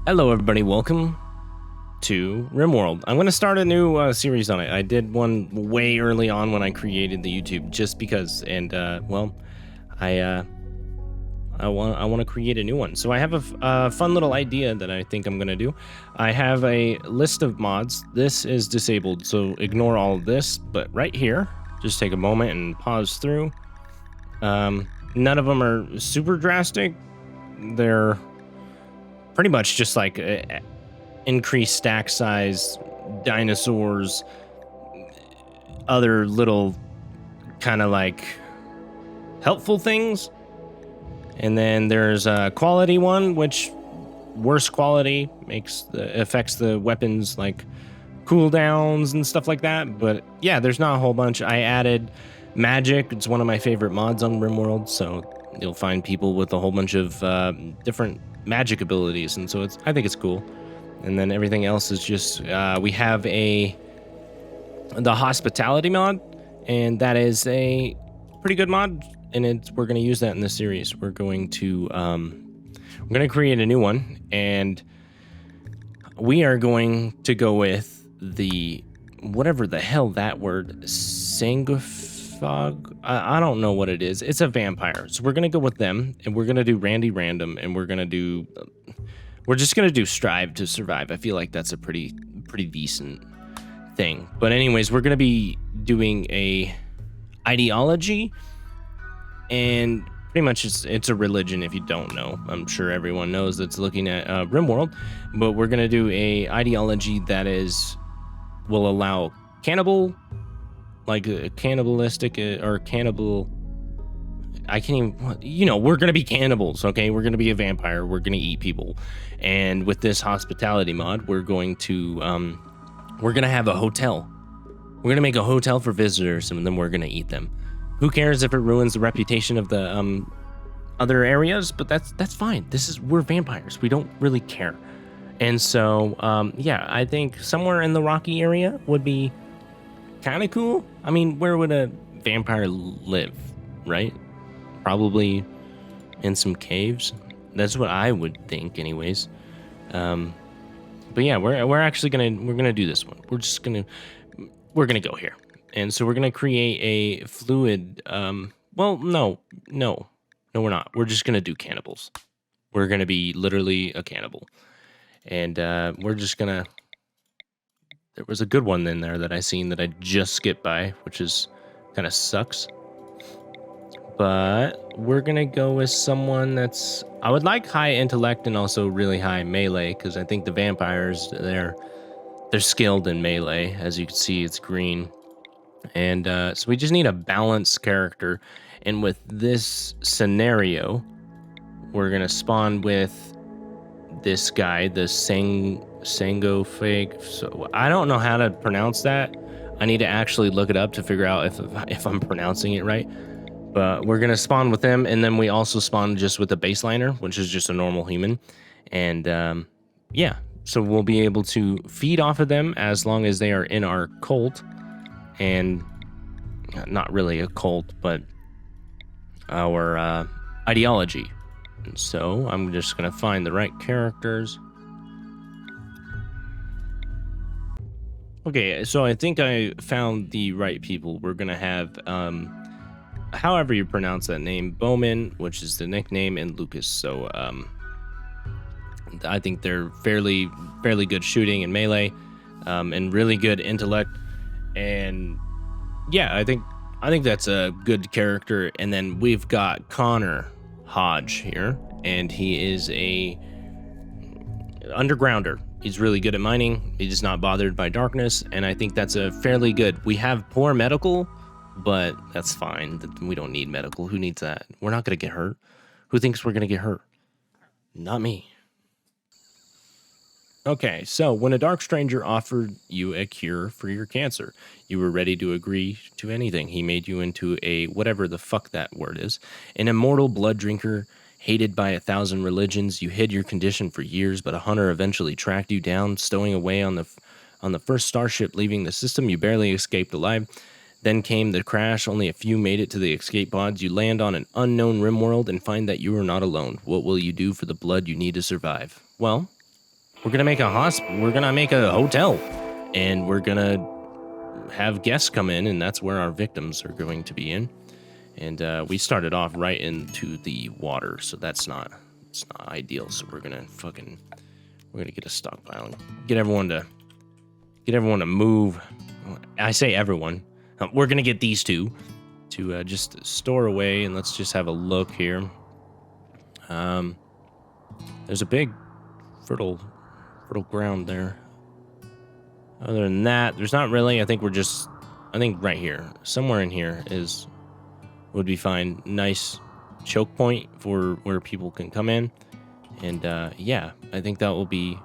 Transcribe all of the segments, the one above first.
Hello, everybody. Welcome to Rimworld. I'm going to start a new series on it. I did one way early on when I created the YouTube, just because, and well, I want to create a new one. So I have a fun little idea that I think I'm going to do. I have a list of mods. This is disabled, so ignore all of this. But right here, just take a moment and pause through. None of them are super drastic. They're pretty much just like increased stack size, dinosaurs, other little kind of like helpful things. And then there's a quality one, which worse quality affects the weapons like cooldowns and stuff like that. But yeah, there's not a whole bunch. I added magic. It's one of my favorite mods on Rimworld, so you'll find people with a whole bunch of different magic abilities, and so I think it's cool. And then everything else is just we have the hospitality mod, and that is a pretty good mod, and we're going to use that in this series. We're going to create a new one, and we are going to go with the whatever the hell that word sanguifog. I don't know what it is. It's a vampire, so we're gonna go with them, and we're gonna do Randy Random, and we're just gonna do Strive to Survive. I feel like that's a pretty decent thing. But anyways, we're gonna be doing a ideology, and pretty much it's a religion. If you don't know, I'm sure everyone knows that's looking at Rimworld. But we're gonna do a ideology that will allow cannibal. Like a cannibalistic or cannibal. I can't even, we're going to be cannibals, okay? We're going to be a vampire. We're going to eat people. And with this hospitality mod, we're going to have a hotel. We're going to make a hotel for visitors, and then we're going to eat them. Who cares if it ruins the reputation of the other areas? But that's fine. We're vampires. We don't really care. And so, yeah, I think somewhere in the Rocky area would be kind of cool. I mean, where would a vampire live, right? Probably in some caves. That's what I would think, anyways. But yeah, we're actually gonna do this one. We're gonna go here, and so we're gonna create a fluid. Well, no, we're not. We're just gonna do cannibals. We're gonna be literally a cannibal, and we're just gonna. There was a good one in there that I seen that I just skipped by, which is kind of sucks. But we're gonna go with someone I would like high intellect and also really high melee, because I think the vampires they're skilled in melee. As you can see, it's green, and so we just need a balanced character. And with this scenario, we're gonna spawn with this guy, the Sangofag. So I don't know how to pronounce that. I need to actually look it up to figure out if I'm pronouncing it right. But we're gonna spawn with him, and then we also spawn just with a baseliner, which is just a normal human. And yeah, so we'll be able to feed off of them as long as they are in our cult, and not really a cult, but our ideology. And so I'm just gonna find the right characters. Okay, so I think I found the right people. We're gonna have however you pronounce that name, Bowman, which is the nickname, and Lucas. So I think they're fairly good shooting and melee, and really good intellect. And yeah, I think that's a good character. And then we've got Connor Hodge here, and he is a undergrounder. He's really good at mining. He's not bothered by darkness, and I think that's a fairly good. We have poor medical, but that's fine. We don't need medical. Who needs that? We're not gonna get hurt. Who thinks we're gonna get hurt? Not me. Okay, so when a dark stranger offered you a cure for your cancer, you were ready to agree to anything. He made you into a whatever the fuck that word is, an immortal blood drinker, hated by 1,000 religions. You hid your condition for years, but a hunter eventually tracked you down, stowing away on the first starship leaving the system. You barely escaped alive. Then came the crash. Only a few made it to the escape pods. You land on an unknown Rimworld and find that you are not alone. What will you do for the blood you need to survive? Well, we're gonna make a hospital. We're gonna make a hotel, and we're gonna have guests come in, and that's where our victims are going to be in. And we started off right into the water, so it's not ideal. So we're gonna get a stockpile and get everyone to move. I say everyone. We're gonna get these two to just store away, and let's just have a look here. There's a big fertile ground there. Other than that, there's not really. I think right here, somewhere in here would be fine. Nice choke point for where people can come in, and yeah, I think that'll be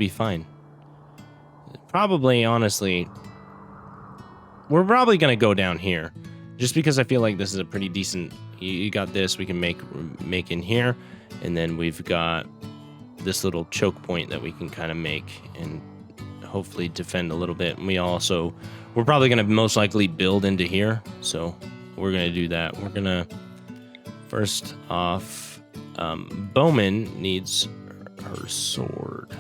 fine. Probably, honestly, we're probably gonna go down here, just because I feel like this is a pretty decent. You got this. We can make in here, and then we've got this little choke point that we can kind of make and hopefully defend a little bit. And we're probably gonna most likely build into here, so we're gonna do that. We're gonna first off, Bowman needs her sword,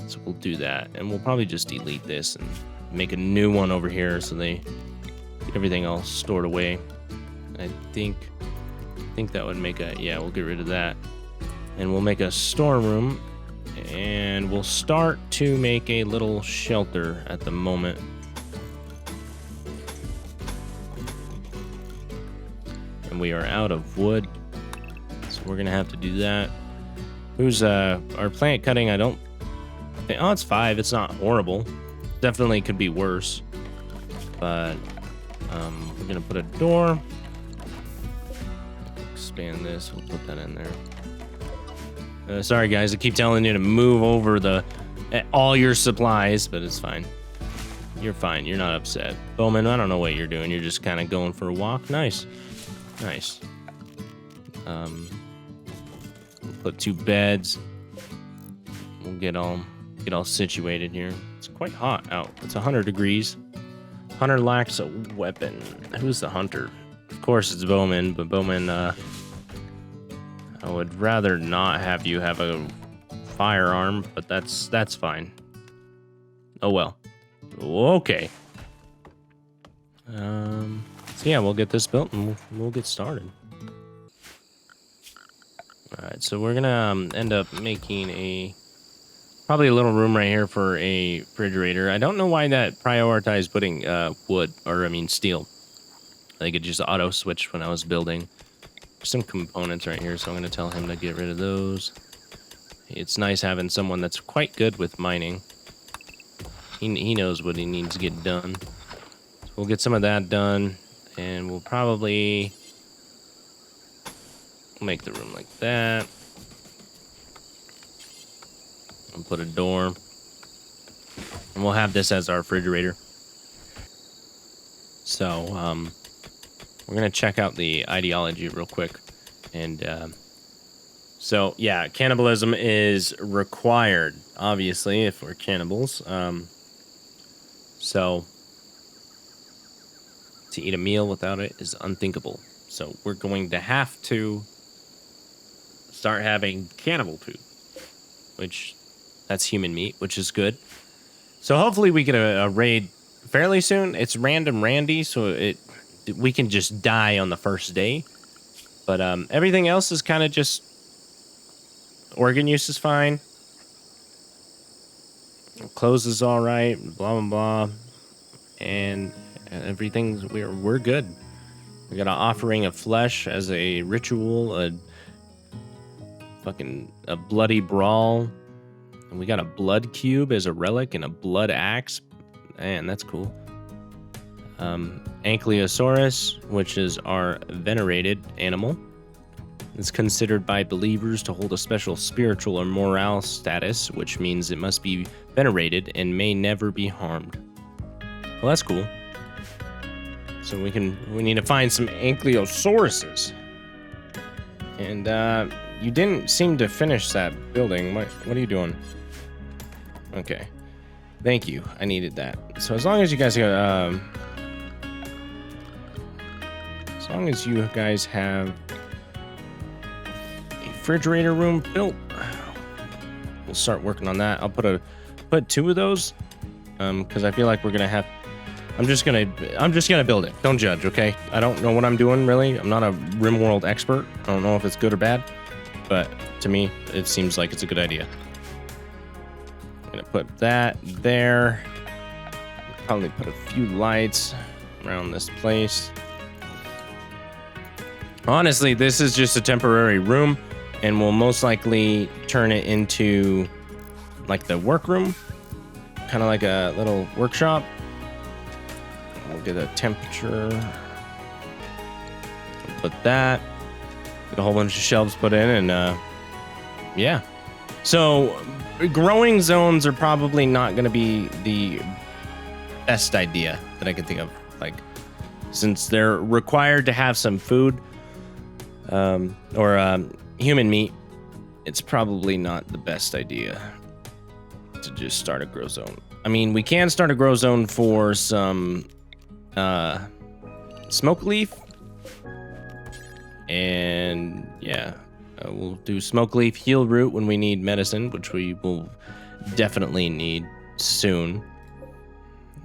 so we'll do that, and we'll probably just delete this and make a new one over here so they get everything all stored away. I think that would make we'll get rid of that, and we'll make a storeroom, and we'll start to make a little shelter at the moment. And we are out of wood, so we're gonna have to do that. Who's our plant cutting? I don't think, it's 5. It's not horrible. Definitely could be worse, but we're gonna put a door. Expand this. We'll put that in there. Sorry guys, I keep telling you to move over all your supplies, but it's fine. You're fine. You're not upset. Bowman, I don't know what you're doing. You're just kind of going for a walk. Nice. We'll put 2 beds. We'll get all situated here. It's quite hot out. It's 100 degrees. Hunter lacks a weapon. Who's the hunter? Of course it's Bowman, but Bowman, I would rather not have you have a firearm, but that's fine. Oh well. Okay. So yeah, we'll get this built and we'll get started. All right, so we're gonna end up making probably a little room right here for a refrigerator. I don't know why that prioritized putting steel. I think it just auto switched when I was building. Some components right here, so I'm gonna tell him to get rid of those. It's nice having someone that's quite good with mining. He knows what he needs to get done. So we'll get some of that done, and we'll probably make the room like that. And put a door. And we'll have this as our refrigerator. So, we're going to check out the ideology real quick. And, so, yeah, cannibalism is required, obviously, if we're cannibals. So, to eat a meal without it is unthinkable. So, we're going to have to start having cannibal food, which that's human meat, which is good. So, hopefully, we get a raid fairly soon. It's random Randy, so we can just die on the first day. But everything else is kind of just organ use is fine. Clothes is all right. Blah blah blah, and everything's we're good. We got an offering of flesh as a ritual, a bloody brawl, and we got a blood cube as a relic and a blood axe. Man, that's cool. Ankylosaurus, which is our venerated animal, is considered by believers to hold a special spiritual or moral status, which means it must be venerated and may never be harmed. Well, that's cool. So we need to find some Ankylosauruses. And you didn't seem to finish that building. What are you doing? Okay. Thank you. I needed that. So as long as you guys have a refrigerator room built, we'll start working on that. I'll put 2 of those, because I feel like we're gonna have. I'm just gonna build it. Don't judge, okay? I don't know what I'm doing really. I'm not a Rimworld expert. I don't know if it's good or bad, but to me, it seems like it's a good idea. I'm gonna put that there. Probably put a few lights around this place. Honestly, this is just a temporary room, and we'll most likely turn it into like the workroom, kind of like a little workshop. We'll get a temperature. Put that. Get a whole bunch of shelves put in, and yeah. So growing zones are probably not going to be the best idea that I can think of. Like, since they're required to have some food, or human meat, it's probably not the best idea to just start a grow zone. I mean, we can start a grow zone for some smoke leaf, and yeah, we'll do smoke leaf, heal root when we need medicine, which we will definitely need soon.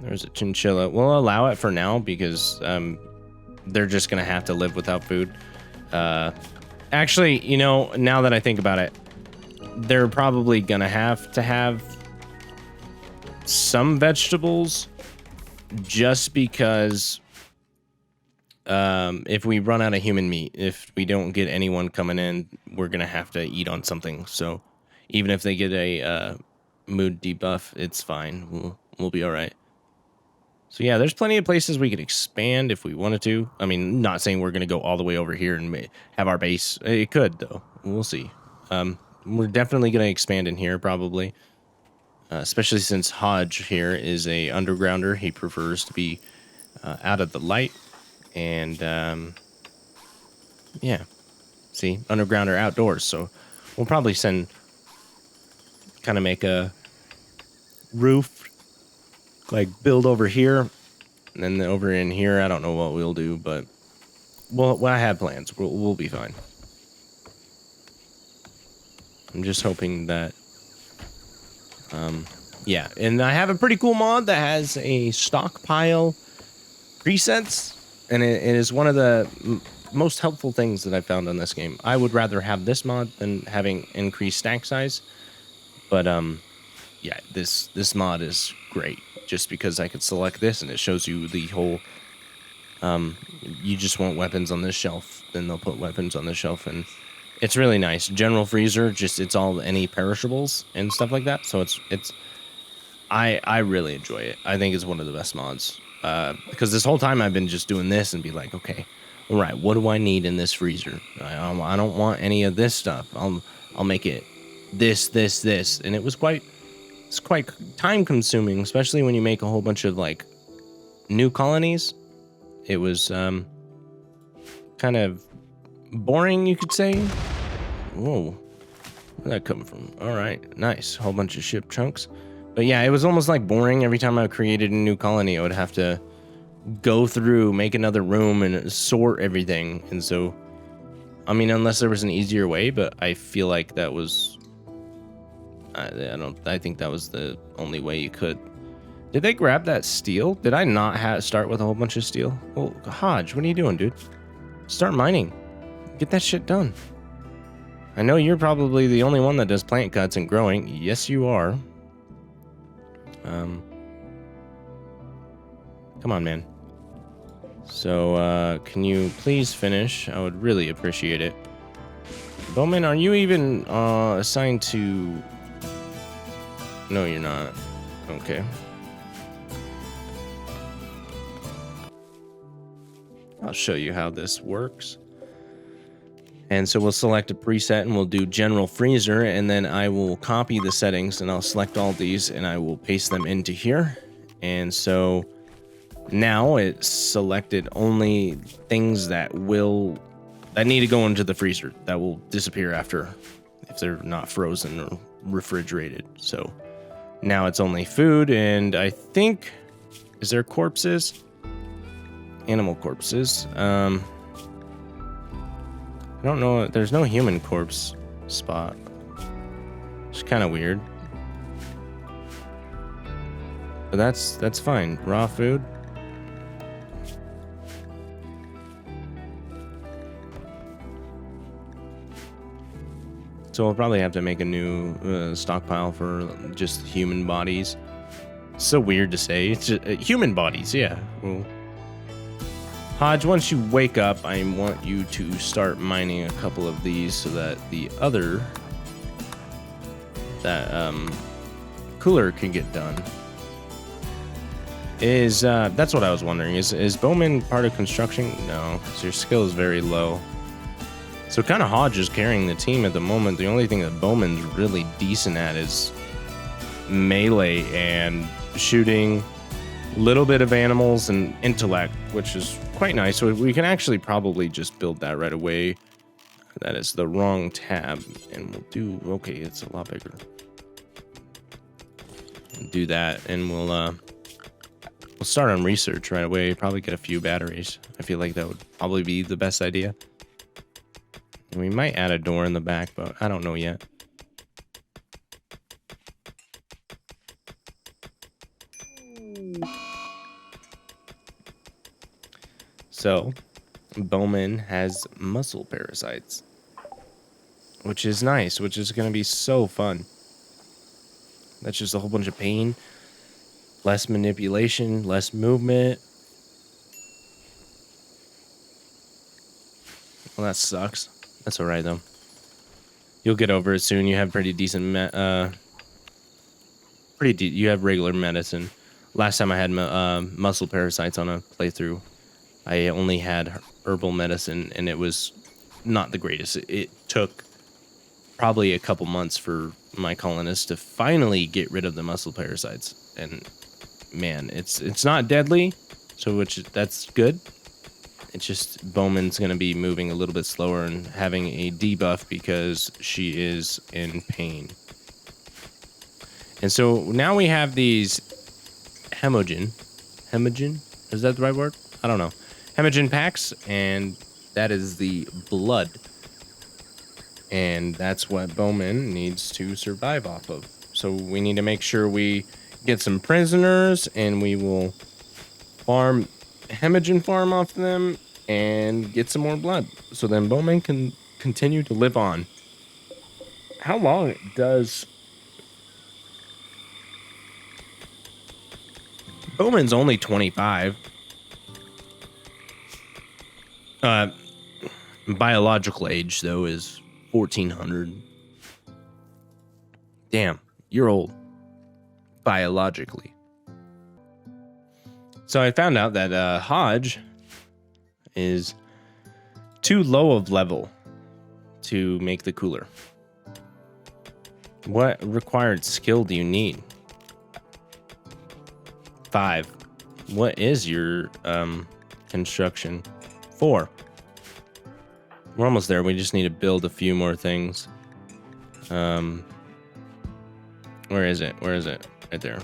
There's a chinchilla. We'll allow it for now because they're just gonna have to live without food. Actually, you know, now that I think about it, they're probably gonna have to have some vegetables, just because if we run out of human meat, if we don't get anyone coming in, we're gonna have to eat on something. So even if they get a mood debuff, it's fine. We'll be all right. So yeah, there's plenty of places we could expand if we wanted to. I mean, not saying we're going to go all the way over here and have our base. It could, though. We'll see. We're definitely going to expand in here, probably. Especially since Hodge here is a undergrounder. He prefers to be out of the light. And, yeah. See, undergrounder outdoors. So we'll probably kind of make a roof, like build over here, and then over in here, I don't know what we'll do, but I have plans. We'll be fine. I'm just hoping that, yeah. And I have a pretty cool mod that has a stockpile presets, and it is one of the most helpful things that I found on this game. I would rather have this mod than having increased stack size, but yeah, this mod is great. Just because I could select this and it shows you the whole, you just want weapons on this shelf, then they'll put weapons on the shelf, and it's really nice. General freezer, it's all any perishables and stuff like that. So I really enjoy it. I think it's one of the best mods, because this whole time I've been just doing this and be like, okay, all right, what do I need in this freezer? I don't want any of this stuff. I'll make it this, and it was quite. It's quite time consuming, especially when you make a whole bunch of like new colonies. It was kind of boring, you could say. Whoa, where'd that come from? All right, nice, whole bunch of ship chunks. But yeah, it was almost like boring. Every time I created a new colony, I would have to go through, make another room, and sort everything. And so, I mean, unless there was an easier way, but I feel like that was. I think that was the only way you could. Did they grab that steel? Did I not start with a whole bunch of steel? Well, Hodge, what are you doing, dude? Start mining. Get that shit done. I know you're probably the only one that does plant cuts and growing. Yes, you are. Come on, man. So, can you please finish? I would really appreciate it. Bowman, are you even assigned to... No, you're not. Okay. I'll show you how this works. And so we'll select a preset and we'll do general freezer, and then I will copy the settings and I'll select all these and I will paste them into here. And so now it's selected only things that need to go into the freezer, that will disappear after, if they're not frozen or refrigerated. So now it's only food, and I think, is there corpses? Animal corpses. I don't know. There's no human corpse spot. There's kind of weird. But that's fine. Raw food. So we'll probably have to make a new stockpile for just human bodies. It's so weird to say. It's just, human bodies, yeah. Well, Hodge, once you wake up, I want you to start mining a couple of these so that the other cooler can get done. That's what I was wondering. Is Bowman part of construction? No, because your skill is very low. So kind of Hodge is carrying the team at the moment. The only thing that Bowman's really decent at is melee and shooting, little bit of animals and intellect, which is quite nice. So we can actually probably just build that right away. That is the wrong tab, and we'll do, okay, it's a lot bigger. Do that, and we'll start on research right away. Probably get a few batteries. I feel like that would probably be the best idea. And we might add a door in the back, but I don't know yet. So, Bowman has muscle parasites, which is nice, which is going to be so fun. That's just a whole bunch of pain, less manipulation, less movement. Well, that sucks. That's all right, though. You'll get over it soon. You have pretty decent, you have regular medicine. Last time I had muscle parasites on a playthrough, I only had herbal medicine, and it was not the greatest. It took probably a couple months for my colonist to finally get rid of the muscle parasites. And man, it's not deadly, so that's good. It's just Bowman's going to be moving a little bit slower and having a debuff because she is in pain. And so now we have these hemogen, is that the right word? I don't know. Hemogen packs, and that is the blood. And that's what Bowman needs to survive off of. So we need to make sure we get some prisoners, and we will farm Hemogen farm off them and get some more blood. So then Bowman can continue to live on. How long does... Bowman's only 25. Biological age, though, is 1400. Damn, you're old. Biologically. So I found out that Hodge is too low of level to make the cooler. What required skill do you need? 5. What is your construction? 4. We're almost there. We just need to build a few more things. Where is it? Where is it? Right there.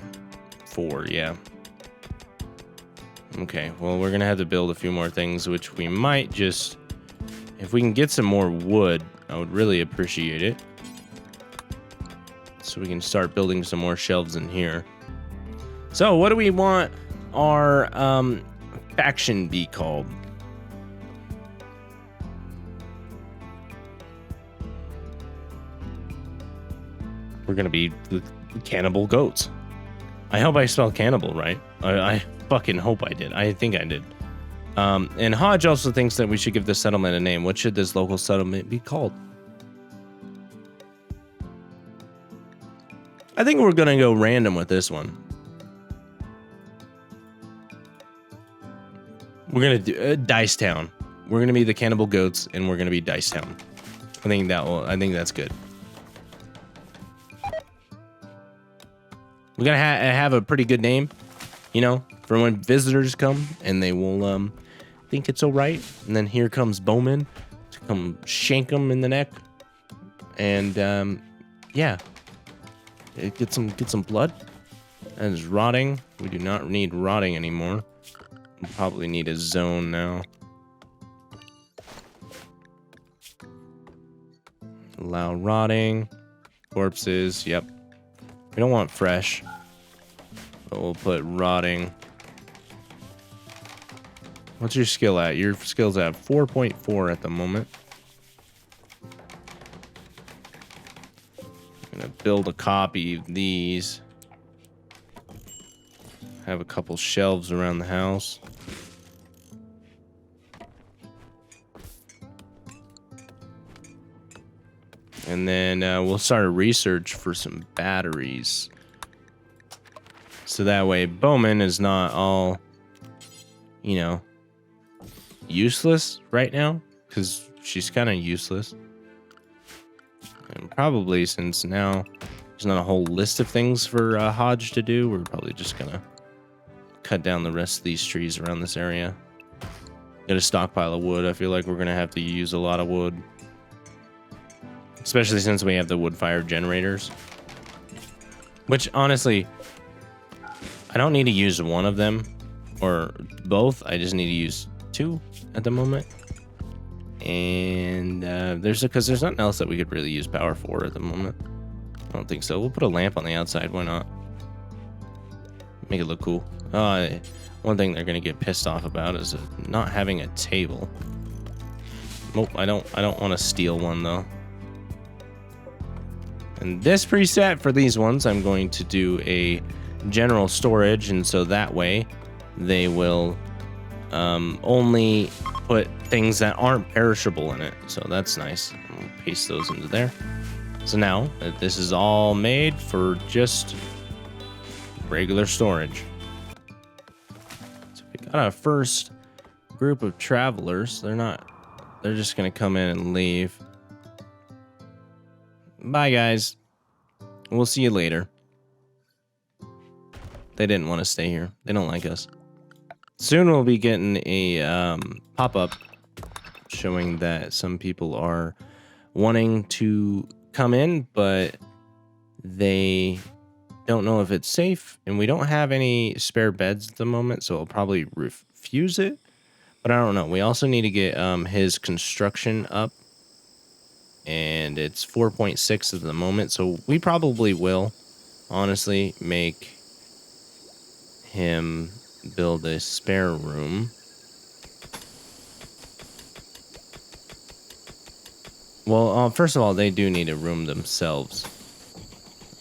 4, yeah. Okay, well, we're gonna have to build a few more things, which we might just... If we can get some more wood, I would really appreciate it. So we can start building some more shelves in here. So, what do we want our faction be called? We're gonna be the Cannibal Goats. I hope I spelled cannibal right. I fucking hope I did. I think I did. And Hodge also thinks that we should give this settlement a name. What should this local settlement be called? I think we're gonna go random with this one. We're gonna do Dice Town. We're gonna be the Cannibal Goats, and we're gonna be Dice Town. I think that's good. We're gonna have a pretty good name, you know, for when visitors come, and they will think it's all right. And then here comes Bowman to come shank them in the neck, and yeah, get some blood. That is rotting. We do not need rotting anymore. We probably need a zone now. Allow rotting. corpses. Yep. We don't want fresh, but we'll put rotting. What's your skill at? Your skill's at 4.4 at the moment. I'm gonna build a copy of these. Have a couple shelves around the house. And then we'll start a research for some batteries. So that way Bowman is not all, you know, useless right now. Because she's kind of useless. And probably since now there's not a whole list of things for Hodge to do, we're probably just going to cut down the rest of these trees around this area. Get a stockpile of wood. I feel like we're going to have to use a lot of wood. Especially since we have the wood fire generators. Which, honestly, I don't need to use one of them. Or both. I just need to use 2 at the moment. And because there's nothing else that we could really use power for at the moment. I don't think so. We'll put a lamp on the outside. Why not? Make it look cool. One thing they're going to get pissed off about is not having a table. Nope, I don't want to steal one, though. And this preset for these ones, I'm going to do a general storage, and so that way they will only put things that aren't perishable in it. So that's nice. I'll paste those into there. So now that this is all made for just regular storage. So we got our first group of travelers. They're just gonna come in and leave. Bye, guys. We'll see you later. They didn't want to stay here. They don't like us. Soon we'll be getting a pop-up showing that some people are wanting to come in, but they don't know if it's safe, and we don't have any spare beds at the moment, so I'll probably refuse it. But I don't know. We also need to get his construction up. And it's 4.6 at the moment, so we probably will, honestly, make him build a spare room. Well, first of all, they do need a room themselves,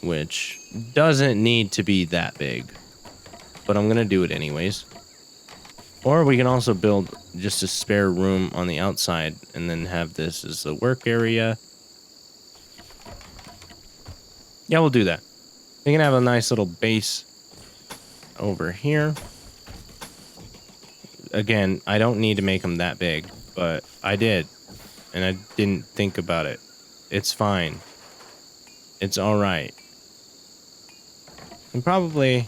which doesn't need to be that big, but I'm gonna do it anyways. Or we can also build just a spare room on the outside and then have this as the work area. Yeah, we'll do that. We can have a nice little base over here. Again, I don't need to make them that big, but I did. And I didn't think about it. It's fine. It's alright. And probably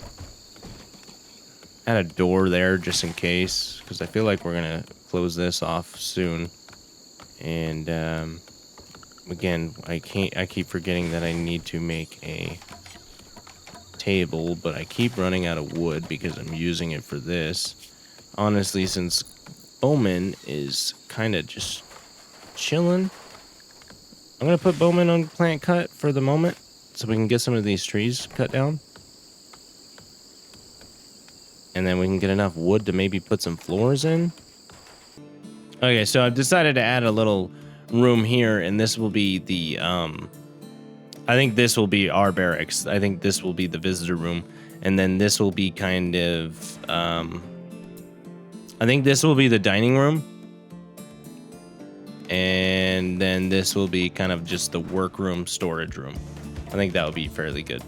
add a door there just in case, because I feel like we're gonna close this off soon. And again, I keep forgetting that I need to make a table, but I keep running out of wood because I'm using it for this. Honestly, since Bowman is kind of just chilling, I'm gonna put Bowman on plant cut for the moment so we can get some of these trees cut down. And then we can get enough wood to maybe put some floors in. Okay, so I've decided to add a little room here, and this will be the, I think this will be our barracks. I think this will be the visitor room. And then this will be kind of, I think this will be the dining room. And then this will be kind of just the workroom, storage room. I think that would be fairly good.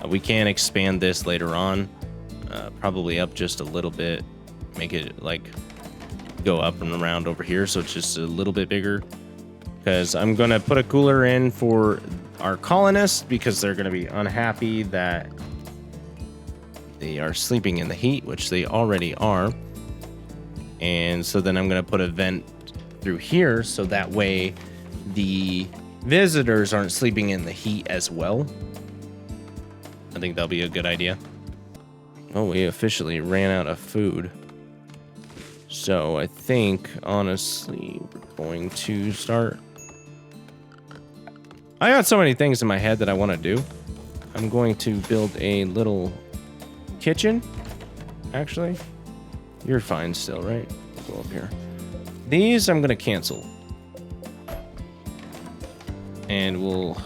We can expand this later on. Probably up just a little bit, make it like go up and around over here so it's just a little bit bigger, because I'm gonna put a cooler in for our colonists because they're gonna be unhappy that they are sleeping in the heat, which they already are. And so then I'm gonna put a vent through here so that way the visitors aren't sleeping in the heat as well. I think that'll be a good idea. Oh, we officially ran out of food. So I think, honestly, we're going to start I got so many things in my head that I want to do. I'm going to build a little kitchen. Actually, you're fine still, right? Go up here. These I'm going to cancel. And we'll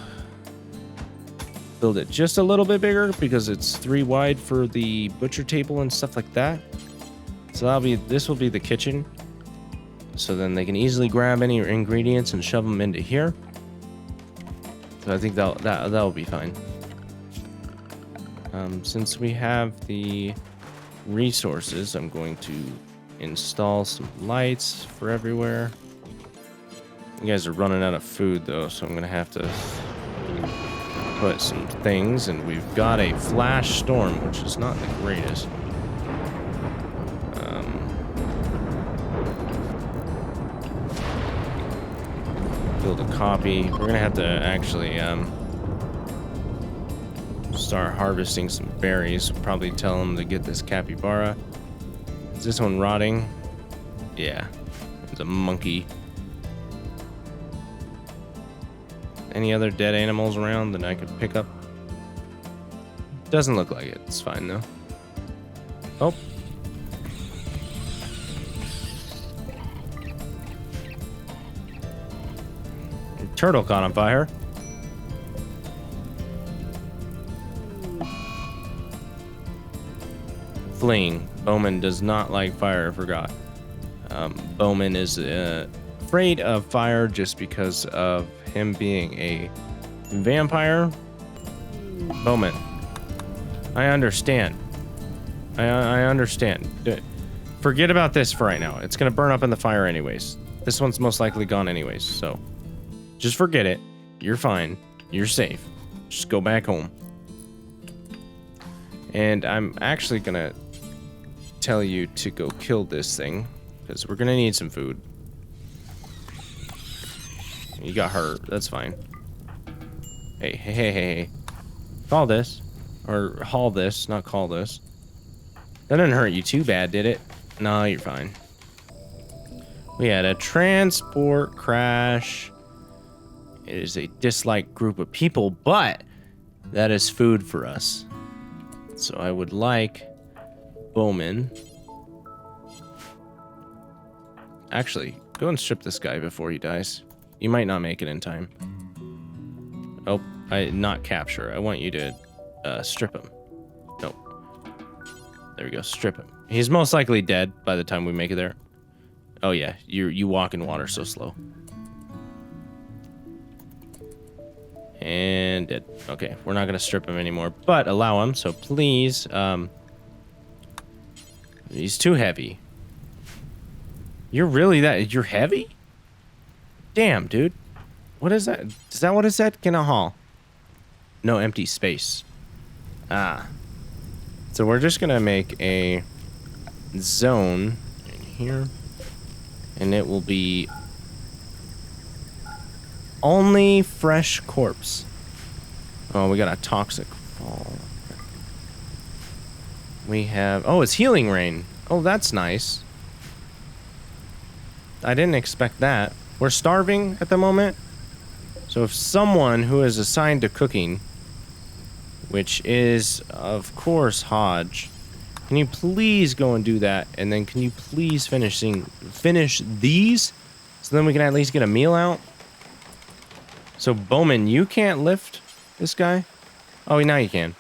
build it just a little bit bigger because it's 3 wide for the butcher table and stuff like that. So this will be the kitchen. So then they can easily grab any ingredients and shove them into here. So I think that'll be fine. Since we have the resources, I'm going to install some lights for everywhere. You guys are running out of food though, so I'm gonna have to put some things, and we've got a flash storm, which is not the greatest. Build a copy. We're gonna have to actually start harvesting some berries. Probably tell them to get this capybara. Is this one rotting? Yeah, it's a monkey. Any other dead animals around that I could pick up? Doesn't look like it. It's fine though. Oh. Turtle caught on fire. Fleeing. Bowman does not like fire, I forgot. Bowman is afraid of fire just because of him being a vampire. Bowman, I understand. I understand. Forget about this for right now. It's gonna burn up in the fire anyways. This one's most likely gone anyways, so just forget it. You're fine. You're safe. Just go back home. And I'm actually gonna tell you to go kill this thing because we're gonna need some food. You got hurt. That's fine. Hey. Call this. Or haul this, not call this. That didn't hurt you too bad, did it? No, you're fine. We had a transport crash. It is a disliked group of people, but that is food for us. So I would like Bowman. Actually, go and strip this guy before he dies. You might not make it in time. Oh, not capture. I want you to strip him. Nope. There we go. Strip him. He's most likely dead by the time we make it there. Oh yeah, you walk in water so slow. And dead. Okay, we're not gonna strip him anymore, but allow him. So please, he's too heavy. You're heavy? Damn, dude. What is that? Is that what it said? Can I haul? No empty space. Ah. So we're just gonna make a zone in here, and it will be only fresh corpse. Oh, we got a toxic fall. We have... Oh, it's healing rain. Oh, that's nice. I didn't expect that. We're starving at the moment. So if someone who is assigned to cooking, which is, of course, Hodge, can you please go and do that? And then can you please finish these? So then we can at least get a meal out? So, Bowman, you can't lift this guy? Oh, now you can.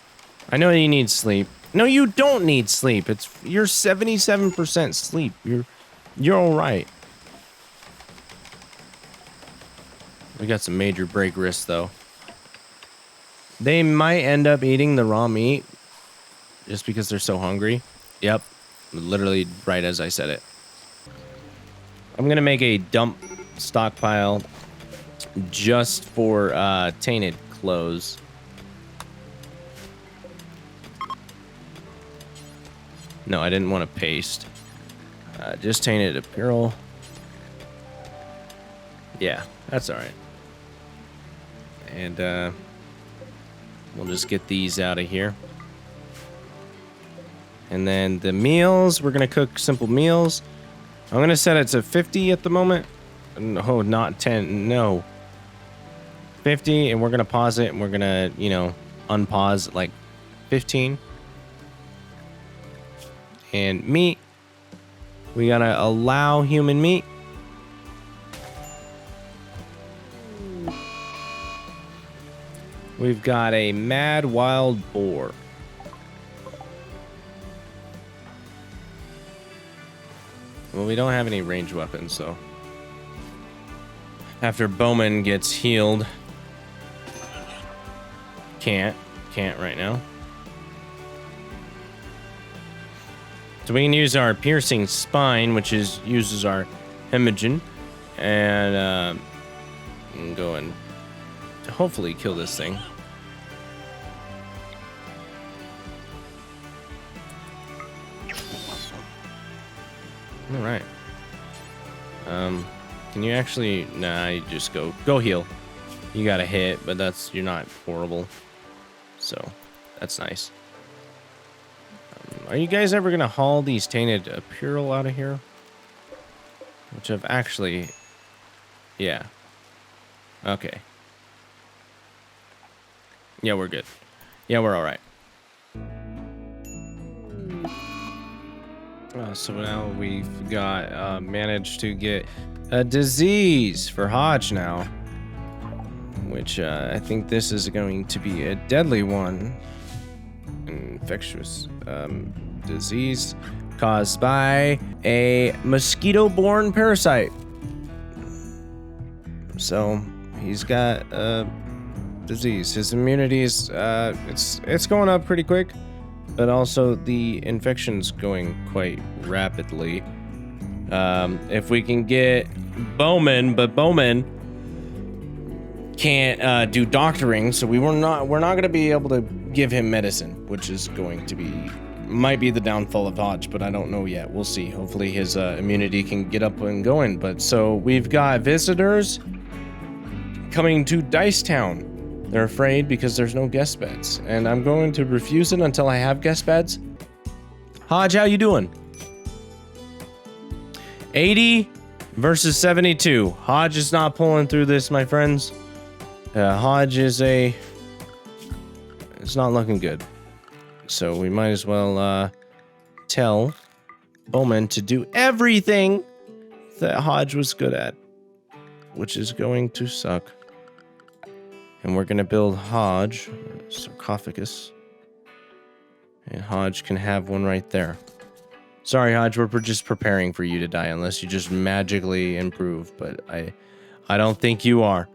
I know you need sleep. No, you don't need sleep. You're 77% sleep. You're all right. We got some major break risks, though. They might end up eating the raw meat just because they're so hungry. Yep, literally right as I said it. I'm gonna make a dump stockpile just for tainted clothes. No, I didn't want to paste. Just tainted apparel. Yeah, that's all right. And we'll just get these out of here. And then the meals, we're gonna cook simple meals. I'm gonna set it to 50 at the moment. No, not 10. No. 50, and we're gonna pause it, and we're gonna, you know, unpause at like 15. And meat. We gotta allow human meat. We've got a mad wild boar. Well, we don't have any ranged weapons, so after Bowman gets healed, can't right now. So we can use our piercing spine, which uses our hemorrhaging, and go and hopefully kill this thing. All right. Can you actually? Nah, you just go heal. You got a hit, but you're not horrible, so that's nice. Are you guys ever gonna haul these tainted Puril out of here? Which I've actually, yeah. Okay. Yeah, we're good. Yeah, we're all right. So now we've got managed to get a disease for Hodge now, which I think this is going to be a deadly one. Infectious disease caused by a mosquito-borne parasite. So he's got a disease. His immunity is it's going up pretty quick, but also the infection's going quite rapidly. If we can get Bowman, but Bowman can't do doctoring, so we're not going to be able to give him medicine, which is going to might be the downfall of Hodge, but I don't know yet. We'll see. Hopefully his immunity can get up and going. But so we've got visitors coming to Dicetown. They're afraid because there's no guest beds, and I'm going to refuse it until I have guest beds. Hodge, how you doing? 80 versus 72. Hodge is not pulling through this, my friends. Hodge is it's not looking good. So we might as well tell Bowman to do everything that Hodge was good at, which is going to suck. And we're going to build Hodge a sarcophagus. And Hodge can have one right there. Sorry, Hodge, we're just preparing for you to die unless you just magically improve. But I don't think you are.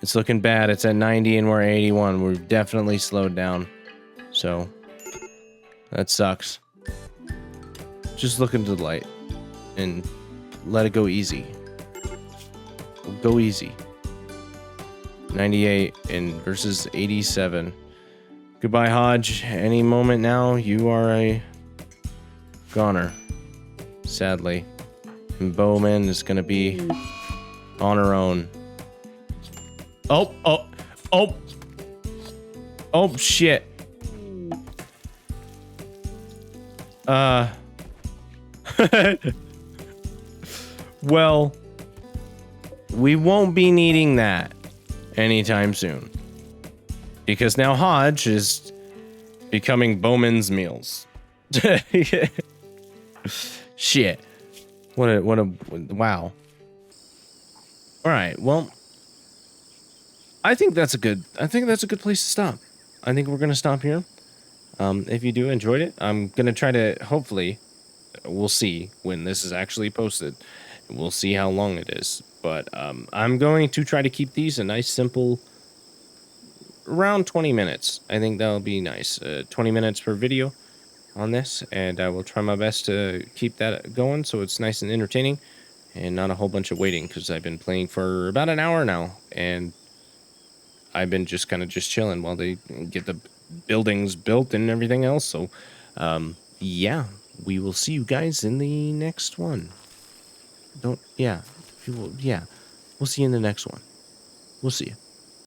It's looking bad. It's at 90 and we're at 81. We're definitely slowed down. So that sucks. Just look into the light and let it go easy. Go easy. 98 and versus 87. Goodbye, Hodge. Any moment now, you are a goner. Sadly. And Bowman is going to be on her own. Oh, shit. Well, we won't be needing that anytime soon. Because now Hodge is becoming Bowman's meals. Shit. What a wow. All right. Well, I think that's a good place to stop. I think we're going to stop here. If you do enjoyed it, I'm going to try to, hopefully, we'll see when this is actually posted. We'll see how long it is. But I'm going to try to keep these a nice, simple, around 20 minutes. I think that'll be nice. 20 minutes per video on this. And I will try my best to keep that going so it's nice and entertaining. And not a whole bunch of waiting because I've been playing for about an hour now. And I've been just kind of chilling while they get the buildings built and everything else. So, yeah, we will see you guys in the next one. We'll see you in the next one. We'll see you.